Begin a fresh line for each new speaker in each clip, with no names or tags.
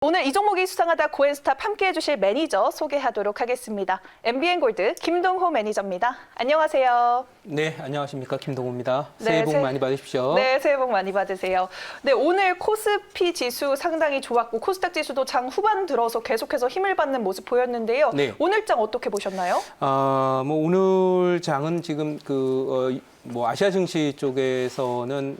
오늘 이 종목이 수상하다 고엔스탑 함께해 주실 매니저 소개하도록 하겠습니다. MBN골드 김동호 매니저입니다. 안녕하세요.
네, 안녕하십니까. 김동호입니다.
네,
새해 복 많이 받으십시오.
네, 새해 복 많이 받으세요. 네, 오늘 코스피 지수 상당히 좋았고 코스닥 지수도 장 후반 들어서 계속해서 힘을 받는 모습 보였는데요.
네.
오늘 장 어떻게 보셨나요?
오늘 장은 지금 아시아 증시 쪽에서는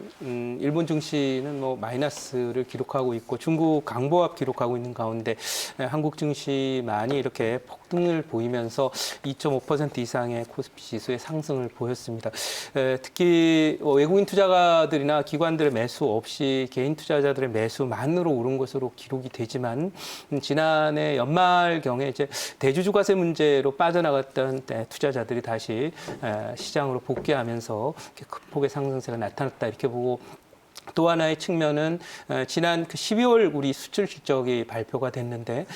일본 증시는 마이너스를 기록하고 있고 중국 강보합 기록하고 있는 가운데 한국 증시 많이 이렇게 폭등을 보이면서 2.5% 이상의 코스피 지수의 상승을 보였습니다. 특히 외국인 투자가들이나 기관들의 매수 없이 개인 투자자들의 매수만으로 오른 것으로 기록이 되지만 지난해 연말경에 이제 대주주과세 문제로 빠져나갔던 투자자들이 다시 시장으로 복귀하면서 이렇게 큰 폭의 상승세가 나타났다 이렇게 보고, 또 하나의 측면은 지난 12월 우리 수출 실적이 발표가 됐는데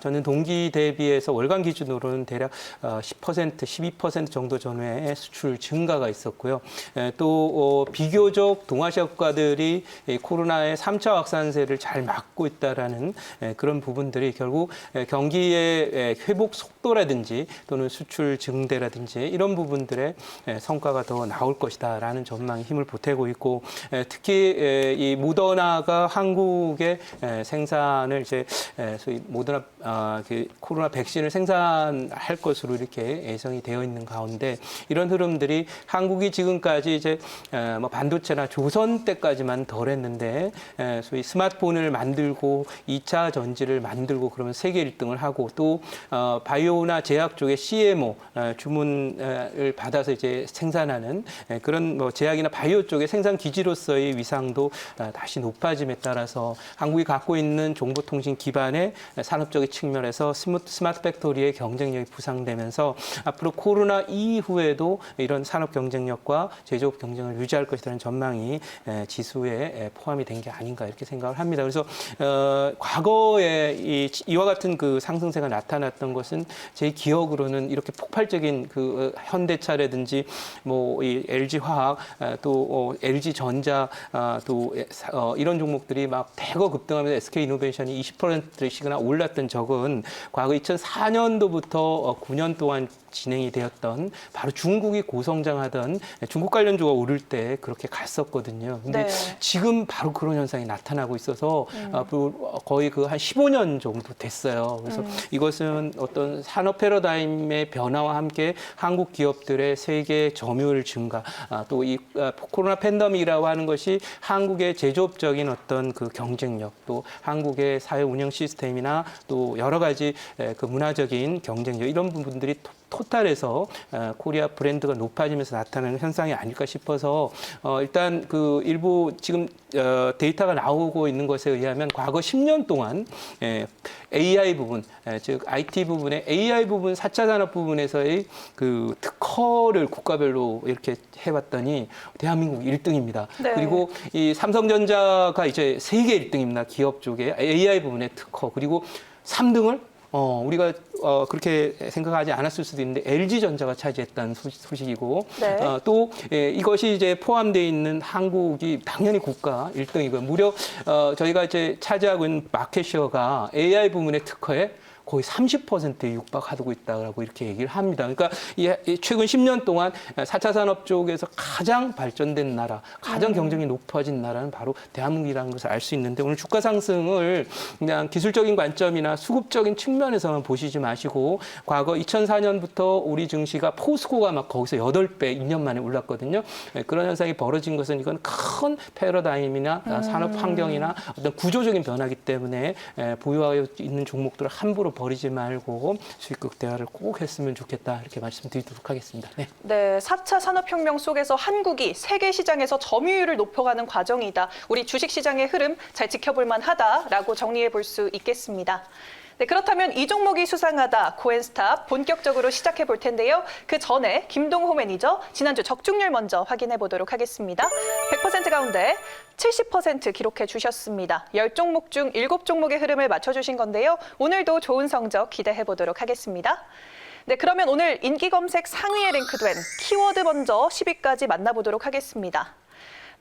저는 동기 대비해서 월간 기준으로는 대략 10%, 12% 정도 전후에 수출 증가가 있었고요. 또 비교적 동아시아 국가들이 코로나의 3차 확산세를 잘 막고 있다라는 그런 부분들이 결국 경기의 회복 속도라든지 또는 수출 증대라든지 이런 부분들의 성과가 더 나올 것이다라는 전망이 힘을 보태고 있고, 특히 이 모더나가 한국의 생산을 이제 소위 모더나 코로나 백신을 생산할 것으로 이렇게 예정이 되어 있는 가운데 이런 흐름들이 한국이 지금까지 이제 반도체나 조선 때까지만 덜했는데 소위 스마트폰을 만들고 2차 전지를 만들고 그러면 세계 1등을 하고 또 바이오나 제약 쪽에 CMO 주문을 받아서 이제 생산하는 그런 제약이나 바이오 쪽의 생산 기지로서의 위상도 다시 높아짐에 따라서 한국이 갖고 있는 정보통신 기반의 산업적인 측면에서 스마트 팩토리의 경쟁력이 부상되면서 앞으로 코로나 이후에도 이런 산업 경쟁력과 제조업 경쟁을 유지할 것이라는 전망이 지수에 포함이 된 게 아닌가 이렇게 생각을 합니다. 그래서 과거에 이와 같은 그 상승세가 나타났던 것은 제 기억으로는 이렇게 폭발적인 그 현대차라든지 이 LG화학 또 LG전자 또 이런 종목들이 막 대거 급등하면서 SK이노베이션이 20%씩이나 올랐던 적은 과거 2004년도부터 9년 동안 진행이 되었던 바로 중국이 고성장하던 중국 관련주가 오를 때 그렇게 갔었거든요. 근데 지금 바로 그런 현상이 나타나고 있어서 거의 그 한 15년 정도 됐어요. 그래서 이것은 어떤 산업 패러다임의 변화와 함께 한국 기업들의 세계 점유율 증가, 또 이 코로나 팬데믹이라고 하는 것이 한국의 제조업적인 어떤 그 경쟁력, 또 한국의 사회 운영 시스템이나 또 여러 가지 그 문화적인 경쟁력 이런 부분들이 토탈에서 코리아 브랜드가 높아지면서 나타나는 현상이 아닐까 싶어서 일단 그 일부 지금 데이터가 나오고 있는 것에 의하면 과거 10년 동안 AI 부분, 즉 IT 부분의 AI 부분, 4차 산업 부분에서의 그 특허를 국가별로 이렇게 해봤더니 대한민국 1등입니다.
네.
그리고 이 삼성전자가 이제 세계 1등입니다. 기업 쪽에 AI 부분의 특허. 그리고 3등을 우리가 그렇게 생각하지 않았을 수도 있는데 LG전자가 차지했다는 소식이고, 또 이것이 이제 포함되어 있는 한국이 당연히 국가 1등이고요. 무려 저희가 이제 차지하고 있는 마켓시어가 AI 부문의 특허에 거의 30%에 육박하고 있다고 이렇게 얘기를 합니다. 그러니까 최근 10년 동안 4차 산업 쪽에서 가장 발전된 나라, 가장 경쟁이 높아진 나라는 바로 대한민국이라는 것을 알 수 있는데, 오늘 주가 상승을 그냥 기술적인 관점이나 수급적인 측면에서만 보시지 마시고 과거 2004년부터 우리 증시가 포스코가 막 거기서 8배 2년 만에 올랐거든요. 그런 현상이 벌어진 것은 이건 큰 패러다임이나 산업 환경이나 어떤 구조적인 변화이기 때문에 보유하고 있는 종목들을 함부로 버리지 말고 수익 극대화를 꼭 했으면 좋겠다 이렇게 말씀드리도록 하겠습니다.
네, 4차 산업혁명 속에서 한국이 세계 시장에서 점유율을 높여가는 과정이다. 우리 주식시장의 흐름 잘 지켜볼 만하다라고 정리해 볼 수 있겠습니다. 네, 그렇다면 이 종목이 수상하다 고엔스탑 본격적으로 시작해 볼 텐데요. 그 전에 김동호 매니저 지난주 적중률 먼저 확인해 보도록 하겠습니다. 100% 가운데 70% 기록해 주셨습니다. 10종목 중 7종목의 흐름을 맞춰주신 건데요. 오늘도 좋은 성적 기대해 보도록 하겠습니다. 네, 그러면 오늘 인기 검색 상위에 랭크된 키워드 먼저 10위까지 만나보도록 하겠습니다.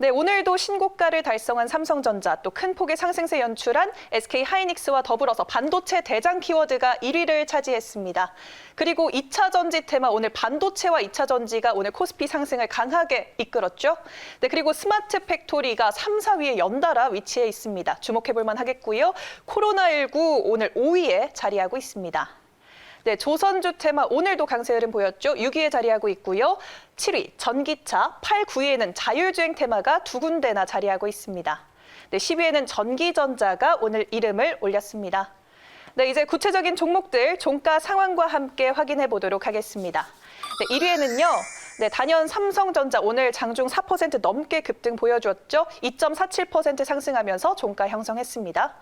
네, 오늘도 신고가를 달성한 삼성전자, 또 큰 폭의 상승세 연출한 SK하이닉스와 더불어서 반도체 대장 키워드가 1위를 차지했습니다. 그리고 2차 전지 테마, 오늘 반도체와 2차 전지가 오늘 코스피 상승을 강하게 이끌었죠. 네, 그리고 스마트 팩토리가 3, 4위에 연달아 위치해 있습니다. 주목해볼 만하겠고요. 코로나19 오늘 5위에 자리하고 있습니다. 네, 조선주 테마 오늘도 강세 흐름 보였죠. 6위에 자리하고 있고요. 7위 전기차, 8, 9위에는 자율주행 테마가 두 군데나 자리하고 있습니다. 네, 10위에는 전기전자가 오늘 이름을 올렸습니다. 네, 이제 구체적인 종목들 종가 상황과 함께 확인해 보도록 하겠습니다. 네, 1위에는요. 네, 단연 삼성전자 오늘 장중 4% 넘게 급등 보여주었죠. 2.47% 상승하면서 종가 형성했습니다.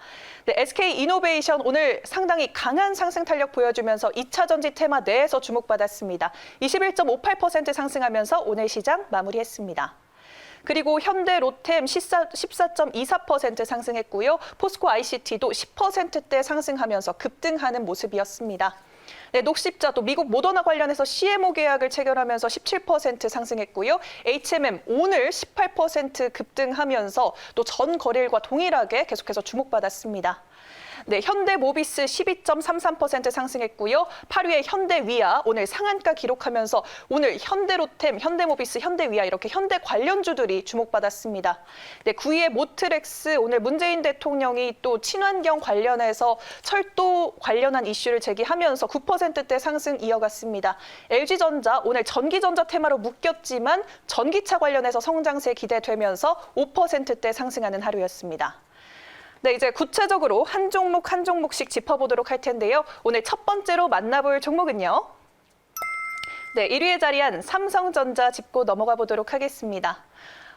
네, SK이노베이션 오늘 상당히 강한 상승 탄력 보여주면서 2차 전지 테마 내에서 주목받았습니다. 21.58% 상승하면서 오늘 시장 마무리했습니다. 그리고 현대 로템 14.24% 상승했고요. 포스코 ICT도 10%대 상승하면서 급등하는 모습이었습니다. 네, 녹십자 또 미국 모더나 관련해서 CMO 계약을 체결하면서 17% 상승했고요. HMM 오늘 18% 급등하면서 또 전 거래일과 동일하게 계속해서 주목받았습니다. 네, 현대모비스 12.33% 상승했고요. 8위에 현대위아 오늘 상한가 기록하면서 오늘 현대로템, 현대모비스, 현대위아 이렇게 현대 관련주들이 주목받았습니다. 네, 9위에 모트렉스 오늘 문재인 대통령이 또 친환경 관련해서 철도 관련한 이슈를 제기하면서 9%대 상승 이어갔습니다. LG전자 오늘 전기전자 테마로 묶였지만 전기차 관련해서 성장세 기대되면서 5%대 상승하는 하루였습니다. 네, 이제 구체적으로 한 종목씩 짚어보도록 할 텐데요. 오늘 첫 번째로 만나볼 종목은요. 네, 1위에 자리한 삼성전자 짚고 넘어가 보도록 하겠습니다.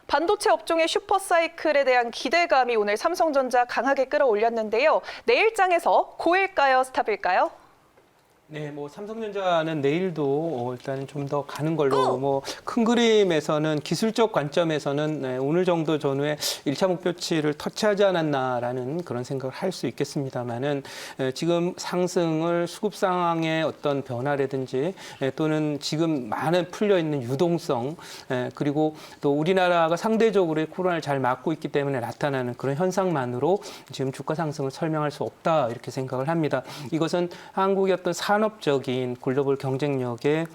반도체 업종의 슈퍼사이클에 대한 기대감이 오늘 삼성전자 강하게 끌어올렸는데요. 내일장에서 고일까요, 스탑일까요?
네, 뭐 삼성전자는 내일도 일단은 좀 더 가는 걸로 뭐 큰 그림에서는 기술적 관점에서는 네, 오늘 정도 전후에 1차 목표치를 터치하지 않았나라는 그런 생각을 할 수 있겠습니다만은 지금 상승을 수급 상황의 어떤 변화라든지 또는 지금 많은 풀려 있는 유동성 그리고 또 우리나라가 상대적으로 코로나를 잘 막고 있기 때문에 나타나는 그런 현상만으로 지금 주가 상승을 설명할 수 없다 이렇게 생각을 합니다. 이것은 한국의 어떤 산업적인 글로벌 경쟁력이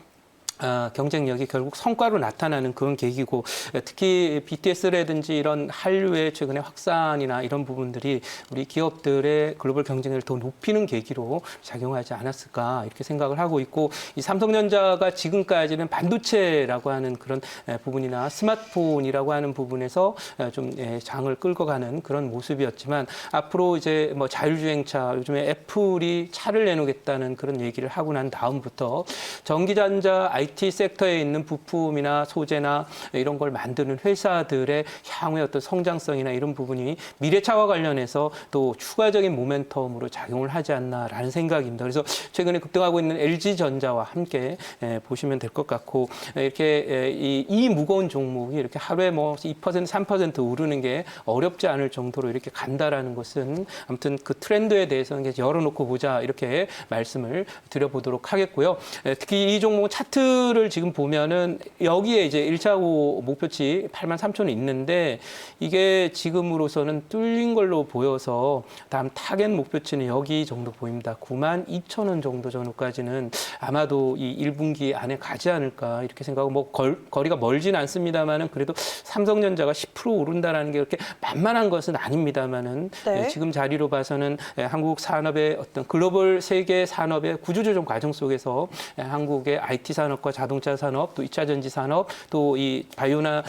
결국 성과로 나타나는 그런 계기고 특히 BTS라든지 이런 한류의 최근의 확산이나 이런 부분들이 우리 기업들의 글로벌 경쟁력을 더 높이는 계기로 작용하지 않았을까 이렇게 생각을 하고 있고 이 삼성전자가 지금까지는 반도체라고 하는 그런 부분이나 스마트폰이라고 하는 부분에서 좀 장을 끌고 가는 그런 모습이었지만 앞으로 이제 뭐 자율주행차 요즘에 애플이 차를 내놓겠다는 그런 얘기를 하고 난 다음부터 전기전자 IT 섹터에 있는 부품이나 소재나 이런 걸 만드는 회사들의 향후의 어떤 성장성이나 이런 부분이 미래차와 관련해서 또 추가적인 모멘텀으로 작용을 하지 않나라는 생각입니다. 그래서 최근에 급등하고 있는 LG전자와 함께 보시면 될 것 같고 이렇게 이 무거운 종목이 이렇게 하루에 뭐 2%, 3% 오르는 게 어렵지 않을 정도로 이렇게 간다라는 것은 아무튼 그 트렌드에 대해서는 열어놓고 보자 이렇게 말씀을 드려보도록 하겠고요. 특히 이 종목은 차트를 지금 보면은 여기에 이제 1차 목표치 83,000원 있는데 이게 지금으로서는 뚫린 걸로 보여서 다음 타겟 목표치는 여기 정도 보입니다. 92,000원 정도 전후까지는 아마도 이 1분기 안에 가지 않을까 이렇게 생각하고 뭐 거리가 멀진 않습니다만은 그래도 삼성전자가 10% 오른다라는 게 그렇게 만만한 것은 아닙니다만은
네.
지금 자리로 봐서는 한국 산업의 어떤 글로벌 세계 산업의 구조조정 과정 속에서 한국의 IT 산업과 자동차 산업, 또 2차 전지 산업, 또 이 바이오나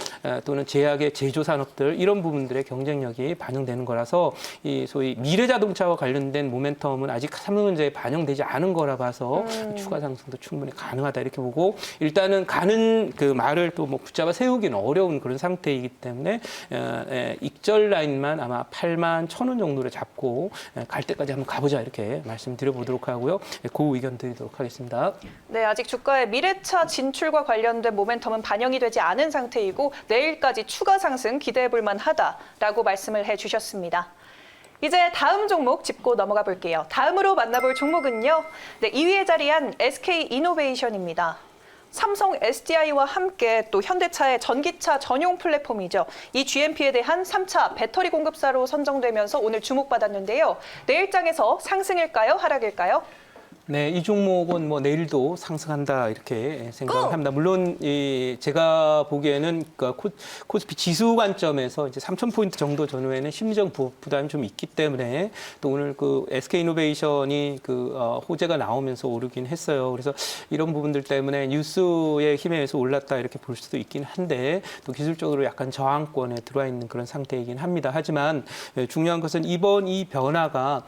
또는 제약의 제조 산업들 이런 부분들의 경쟁력이 반영되는 거라서 이 소위 미래 자동차와 관련된 모멘텀은 아직 삼성전자에 반영되지 않은 거라 봐서 추가 상승도 충분히 가능하다 이렇게 보고 일단은 가는 그 말을 또 뭐 붙잡아 세우기는 어려운 그런 상태이기 때문에 익절 라인만 아마 81,000원 정도를 잡고 갈 때까지 한번 가보자 이렇게 말씀드려보도록 하고요. 그 의견 드리도록 하겠습니다.
네, 아직 주가의 미래차 진출과 관련된 모멘텀은 반영이 되지 않은 상태이고 내일까지 추가 상승 기대해볼 만하다라고 말씀을 해주셨습니다. 이제 다음 종목 짚고 넘어가 볼게요. 다음으로 만나볼 종목은요. 네, 2위에 자리한 SK이노베이션입니다. 삼성 SDI와 함께 또 현대차의 전기차 전용 플랫폼이죠. 이 GMP에 대한 3차 배터리 공급사로 선정되면서 오늘 주목받았는데요. 내일장에서 상승일까요? 하락일까요?
네, 이 종목은 뭐 내일도 상승한다 이렇게 생각을 합니다. 물론 제가 보기에는 코스피 지수 관점에서 이제 3,000포인트 정도 전후에는 심리적 부담이 좀 있기 때문에 또 오늘 그 SK이노베이션이 호재가 나오면서 오르긴 했어요. 그래서 이런 부분들 때문에 뉴스의 힘에 의해서 올랐다 이렇게 볼 수도 있긴 한데 또 기술적으로 약간 저항권에 들어와 있는 그런 상태이긴 합니다. 하지만 중요한 것은 이번 이 변화가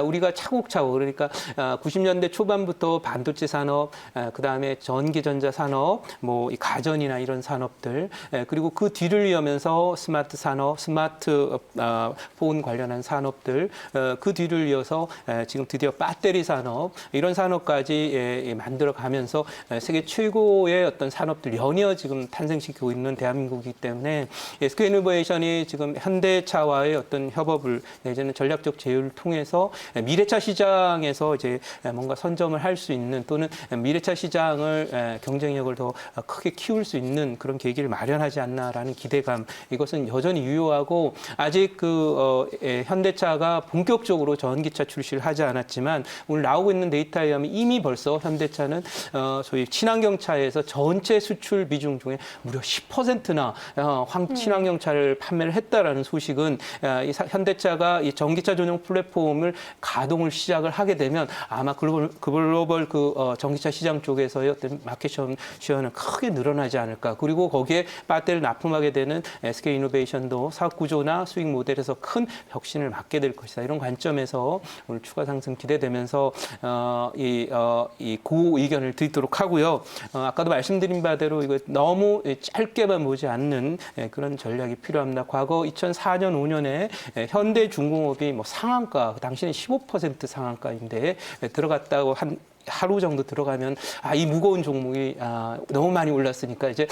우리가 차곡차곡 그러니까 90년대 초반부터 반도체 산업, 그다음에 전기전자 산업, 뭐 이 가전이나 이런 산업들, 그리고 그 뒤를 이으면서 스마트 산업, 스마트폰 관련한 산업들, 그 뒤를 이어서 지금 드디어 배터리 산업 이런 산업까지 만들어가면서 세계 최고의 어떤 산업들 연이어 지금 탄생시키고 있는 대한민국이기 때문에 SK이노베이션이 지금 현대차와의 어떤 협업을 내지는 전략적 제휴를 통해서 미래차 시장에서 이제 뭔가 선점을 할 수 있는 또는 미래차 시장을 경쟁력을 더 크게 키울 수 있는 그런 계기를 마련하지 않나라는 기대감 이것은 여전히 유효하고 아직 현대차가 본격적으로 전기차 출시를 하지 않았지만 오늘 나오고 있는 데이터에 의하면 이미 벌써 현대차는 소위 친환경차에서 전체 수출 비중 중에 무려 10%나 친환경차를 판매를 했다라는 소식은 현대차가 이 전기차 전용 플랫폼을 가동을 시작을 하게 되면 아마 글로벌 전기차 시장 쪽에서의 어떤 마켓 시어는 크게 늘어나지 않을까. 그리고 거기에 배터리를 납품하게 되는 SK이노베이션도 사업 구조나 수익 모델에서 큰 혁신을 맞게 될 것이다. 이런 관점에서 오늘 추가 상승 기대되면서 그 의견을 드리도록 하고요. 아까도 말씀드린 바대로 이거 너무 짧게만 보지 않는 그런 전략이 필요합니다. 과거 2004년, 5년에 현대중공업이 뭐 상한가, 그 당시에는 15% 상한가인데 들어갔다고 하루 정도 들어가면 이 무거운 종목이 너무 많이 올랐으니까 이제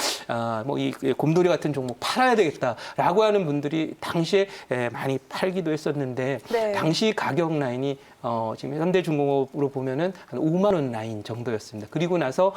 뭐 이 곰돌이 같은 종목 팔아야 되겠다라고 하는 분들이 당시에 많이 팔기도 했었는데
네. 당시
가격 라인이 지금 현대중공업으로 보면은 한 5만 원 라인 정도였습니다. 그리고 나서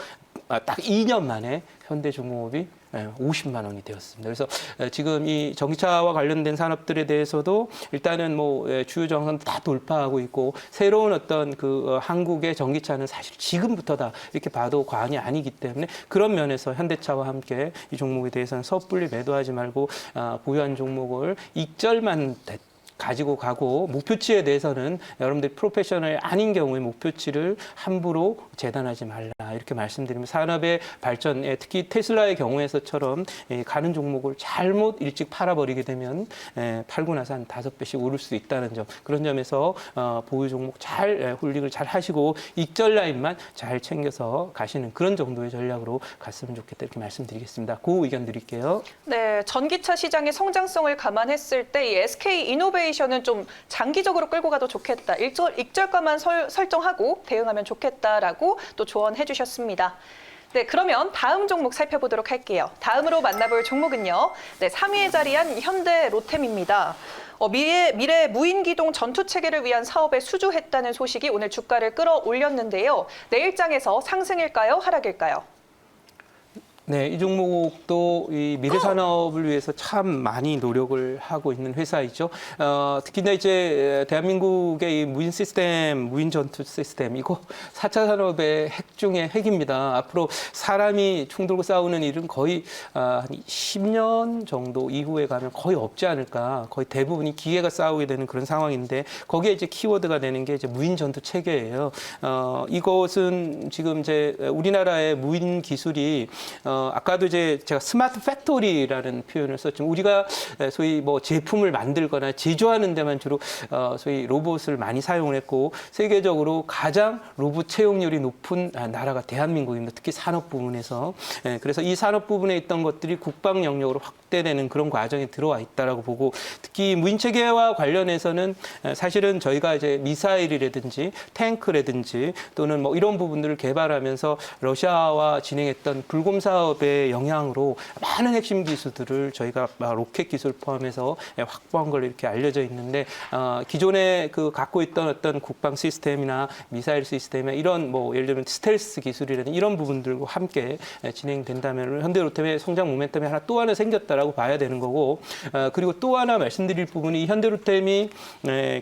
딱 2년 만에 현대중공업이 50만 원이 되었습니다. 그래서 지금 이 전기차와 관련된 산업들에 대해서도 일단은 뭐 주요 정선 다 돌파하고 있고 새로운 어떤 한국의 전기차는 사실 지금부터다 이렇게 봐도 과언이 아니기 때문에 그런 면에서 현대차와 함께 이 종목에 대해서는 섣불리 매도하지 말고 보유한 종목을 익절만 가지고 가고 목표치에 대해서는 여러분들이 프로페셔널이 아닌 경우에 목표치를 함부로 재단하지 말라 이렇게 말씀드리면 산업의 발전에 특히 테슬라의 경우에서처럼 가는 종목을 잘못 일찍 팔아버리게 되면 팔고 나서 한 5배씩 오를 수 있다는 점 그런 점에서 보유 종목 잘 홀딩을 잘 하시고 익절 라인만 잘 챙겨서 가시는 그런 정도의 전략으로 갔으면 좋겠다 이렇게 말씀드리겠습니다. 그 의견 드릴게요.
네, 전기차 시장의 성장성을 감안했을 때 이 SK이노베이션은 좀 장기적으로 끌고 가도 좋겠다. 익절가만 설정하고 대응하면 좋겠다라고 또 조언해 주셨습니다. 네, 그러면 다음 종목 살펴보도록 할게요. 다음으로 만나볼 종목은요. 네, 3위에 자리한 현대 로템입니다. 미래 무인기동 전투체계를 위한 사업에 수주했다는 소식이 오늘 주가를 끌어올렸는데요. 내일장에서 상승일까요? 하락일까요?
네, 이 종목도 이 미래 산업을 위해서 참 많이 노력을 하고 있는 회사이죠. 특히나 이제 대한민국의 이 무인 시스템, 무인 전투 시스템, 이거 4차 산업의 핵 중의 핵입니다. 앞으로 사람이 총 들고 싸우는 일은 거의 한 10년 정도 이후에 가면 거의 없지 않을까. 거의 대부분이 기계가 싸우게 되는 그런 상황인데 거기에 이제 키워드가 되는 게 이제 무인 전투 체계예요. 이것은 지금 이제 우리나라의 무인 기술이 아까도 이제 제가 스마트 팩토리라는 표현을 썼지만 우리가 소위 뭐 제품을 만들거나 제조하는 데만 주로 소위 로봇을 많이 사용을 했고 세계적으로 가장 로봇 채용률이 높은 나라가 대한민국입니다. 특히 산업 부분에서. 그래서 이 산업 부분에 있던 것들이 국방 영역으로 확대되는 그런 과정에 들어와 있다라고 보고 특히 무인 체계와 관련해서는 사실은 저희가 이제 미사일이라든지 탱크라든지 또는 뭐 이런 부분들을 개발하면서 러시아와 진행했던 불곰 사업의 영향으로 많은 핵심 기술들을 저희가 로켓 기술 포함해서 확보한 걸로 이렇게 알려져 있는데 기존에 그 갖고 있던 어떤 국방 시스템이나 미사일 시스템이나 이런 뭐 예를 들면 스텔스 기술이라든지 이런 부분들과 함께 진행된다면 현대로템의 성장 모멘텀이 또 하나 생겼다라고 봐야 되는 거고 그리고 또 하나 말씀드릴 부분이 현대로템이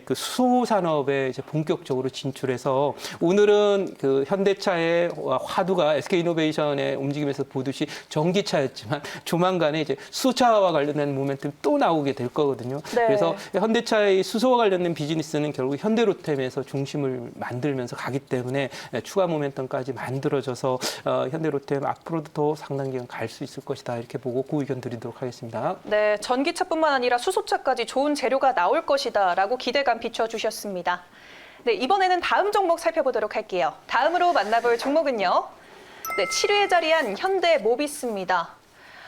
그 수소 산업에 이제 본격적으로 진출해서 오늘은 그 현대차의 화두가 SK이노베이션의 움직임에서 보듯이 전기차였지만 조만간에 이제 수소차와 관련된 모멘텀이 또 나오게 될 거거든요.
네.
그래서 현대차의 수소와 관련된 비즈니스는 결국 현대로템에서 중심을 만들면서 가기 때문에 추가 모멘텀까지 만들어져서 현대로템 앞으로도 더 상당 기간 갈 수 있을 것이다 이렇게 보고 그 의견 드리도록 하겠습니다.
네, 전기차뿐만 아니라 수소차까지 좋은 재료가 나올 것이다라고 기대감 비춰주셨습니다. 네, 이번에는 다음 종목 살펴보도록 할게요. 다음으로 만나볼 종목은요. 네, 7위에 자리한 현대모비스입니다.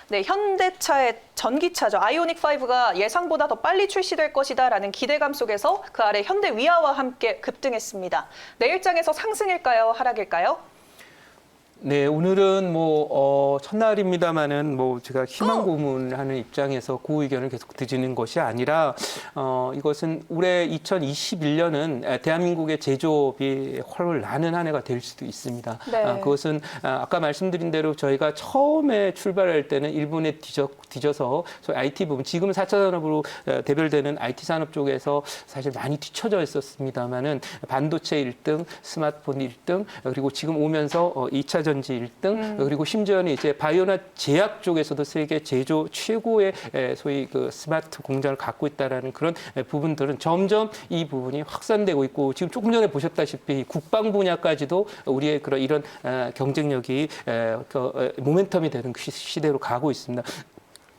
네, 현대차의 전기차죠. 아이오닉5가 예상보다 더 빨리 출시될 것이다라는 기대감 속에서 그 아래 현대위아와 함께 급등했습니다. 내일장에서 상승일까요? 하락일까요?
네, 오늘은 첫날입니다만은 제가 희망 고문하는 입장에서 그 의견을 계속 드리는 것이 아니라 이것은 올해 2021년은 대한민국의 제조업이 훨훨 나는 한 해가 될 수도 있습니다.
네.
그것은 아까 말씀드린 대로 저희가 처음에 출발할 때는 일본에 뒤져서 소위 IT 부분, 지금은 4차 산업으로 대별되는 IT 산업 쪽에서 사실 많이 뒤처져 있었습니다만은 반도체 1등, 스마트폰 1등, 그리고 지금 오면서 2차 전지 1등, 그리고 심지어는 이제 바이오나 제약 쪽에서도 세계 제조 최고의 소위 그 스마트 공장을 갖고 있다라는 그런 부분들은 점점 이 부분이 확산되고 있고 지금 조금 전에 보셨다시피 국방 분야까지도 우리의 그런 이런 경쟁력이 모멘텀이 되는 시대로 가고 있습니다.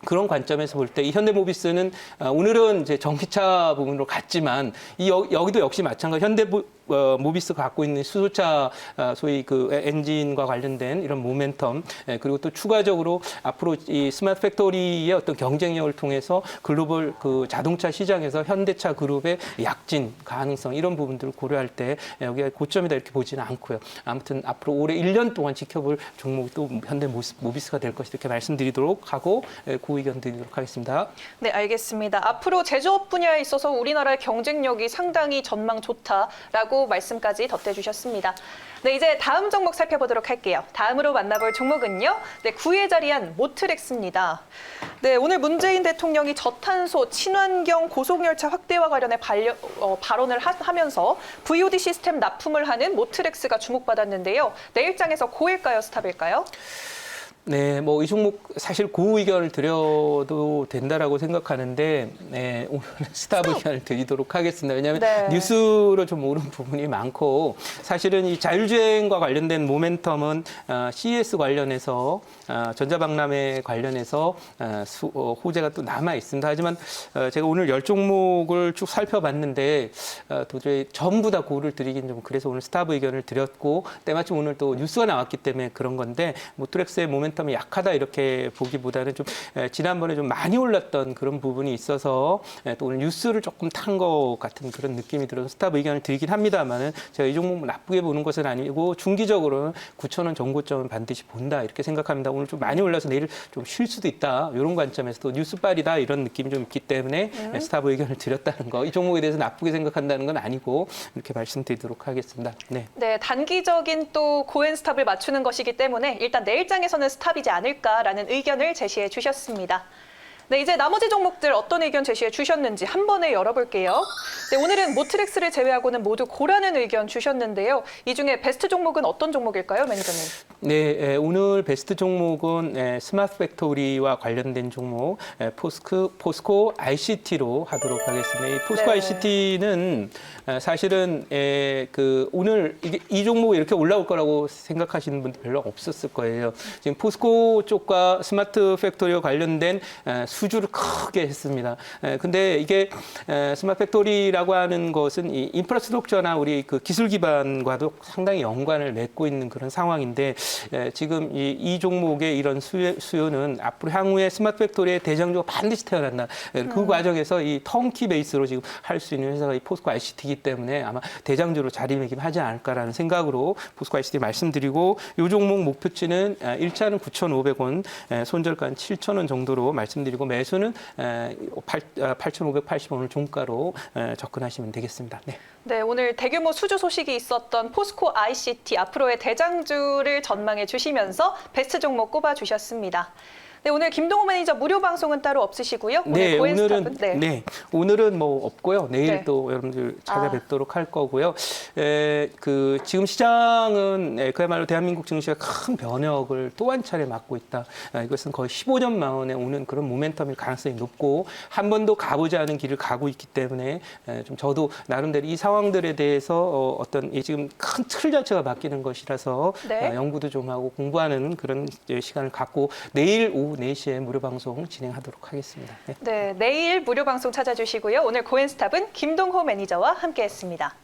그런 관점에서 볼 때 이 현대모비스는 오늘은 이제 전기차 부분으로 갔지만 여기도 역시 마찬가지 모비스가 갖고 있는 수소차 소위 그 엔진과 관련된 이런 모멘텀 그리고 또 추가적으로 앞으로 이 스마트 팩토리의 어떤 경쟁력을 통해서 글로벌 그 자동차 시장에서 현대차 그룹의 약진 가능성 이런 부분들을 고려할 때 여기가 고점이다 이렇게 보지는 않고요. 아무튼 앞으로 올해 1년 동안 지켜볼 종목이 또 현대모비스가 될 것이다 이렇게 말씀드리도록 하고 그 의견 드리도록 하겠습니다.
네, 알겠습니다. 앞으로 제조업 분야에 있어서 우리나라의 경쟁력이 상당히 전망 좋다라고 말씀까지 덧대주셨습니다. 네, 이제 다음 종목 살펴보도록 할게요. 다음으로 만나볼 종목은요. 네, 9위에 자리한 모트렉스입니다. 네, 오늘 문재인 대통령이 저탄소 친환경 고속열차 확대와 관련해 발언을 하면서 VOD 시스템 납품을 하는 모트렉스가 주목받았는데요. 내일장에서 고일까요, 스탑일까요?
네, 이 종목 사실 고 의견을 드려도 된다라고 생각하는데, 네, 오늘 스탑 의견을 드리도록 하겠습니다. 왜냐하면
네.
뉴스로 좀 오른 부분이 많고, 사실은 이 자율주행과 관련된 모멘텀은 CES 관련해서 전자박람회 관련해서 호재가 또 남아 있습니다. 하지만 제가 오늘 10종목을 쭉 살펴봤는데 도저히 전부 다 고를 드리긴 좀 그래서 오늘 스탑 의견을 드렸고 때마침 오늘 또 뉴스가 나왔기 때문에 그런 건데 모트렉스의 모멘텀이 약하다 이렇게 보기보다는 좀 지난번에 좀 많이 올랐던 그런 부분이 있어서 또 오늘 뉴스를 조금 탄 것 같은 그런 느낌이 들어서 스탑 의견을 드리긴 합니다만은 제가 이 종목 나쁘게 보는 것은 아니고 중기적으로는 9,000원 정고점은 반드시 본다 이렇게 생각합니다. 오늘 좀 많이 올라서 내일 좀 쉴 수도 있다 이런 관점에서 또 뉴스빨이다 이런 느낌이 좀 있기 때문에 스탑 의견을 드렸다는 거 이 종목에 대해서 나쁘게 생각한다는 건 아니고 이렇게 말씀드리도록 하겠습니다. 네.
네, 단기적인 또 고엔 스탑을 맞추는 것이기 때문에 일단 내일장에서는 스탑이지 않을까라는 의견을 제시해 주셨습니다. 네, 이제 나머지 종목들 어떤 의견 제시해 주셨는지 한 번에 열어볼게요. 네, 오늘은 모트렉스를 제외하고는 모두 고라는 의견 주셨는데요. 이 중에 베스트 종목은 어떤 종목일까요, 매니저님?
네, 오늘 베스트 종목은 스마트 팩토리와 관련된 종목 포스코 ICT로 하도록 하겠습니다. 이 포스코
네.
ICT는 사실은 오늘 이 종목이 이렇게 올라올 거라고 생각하시는 분들 별로 없었을 거예요. 지금 포스코 쪽과 스마트 팩토리와 관련된 수주를 크게 했습니다. 근데 이게 스마트 팩토리라고 하는 것은 이 인프라스트럭처나 우리 그 기술 기반과도 상당히 연관을 맺고 있는 그런 상황인데 지금 이 종목의 이런 수요는 앞으로 향후에 스마트 팩토리의 대장주가 반드시 태어난다. 그 과정에서 이 턴키 베이스로 지금 할 수 있는 회사가 이 포스코 ICT이기 때문에 아마 대장주로 자리매김하지 않을까라는 생각으로 포스코 ICT 말씀드리고 이 종목 목표치는 1차는 9,500원, 손절가는 7,000원 정도로 말씀드리고 매수는 8,580원을 종가로 접근하시면 되겠습니다. 네.
네, 오늘 대규모 수주 소식이 있었던 포스코 ICT 앞으로의 대장주를 전망해 주시면서 베스트 종목 꼽아 주셨습니다. 네, 오늘 김동호 매니저 무료 방송은 따로 없으시고요. 오늘
네,
고엔스탑은
오늘은 뭐 없고요. 내일
네.
또 여러분들 찾아뵙도록 할 거고요. 지금 시장은 그야말로 대한민국 증시가 큰 변혁을 또 한 차례 맞고 있다. 이것은 거의 15년 만에 오는 그런 모멘텀일 가능성이 높고 한 번도 가보지 않은 길을 가고 있기 때문에 좀 저도 나름대로 이 상황들에 대해서 어떤 지금 큰 틀 자체가 바뀌는 것이라서
네.
연구도 좀 하고 공부하는 그런 시간을 갖고 내일 오후 4시에 무료 방송 진행하도록 하겠습니다. 네.
네, 내일 무료 방송 찾아주시고요. 오늘 고엔스탑은 김동호 매니저와 함께했습니다.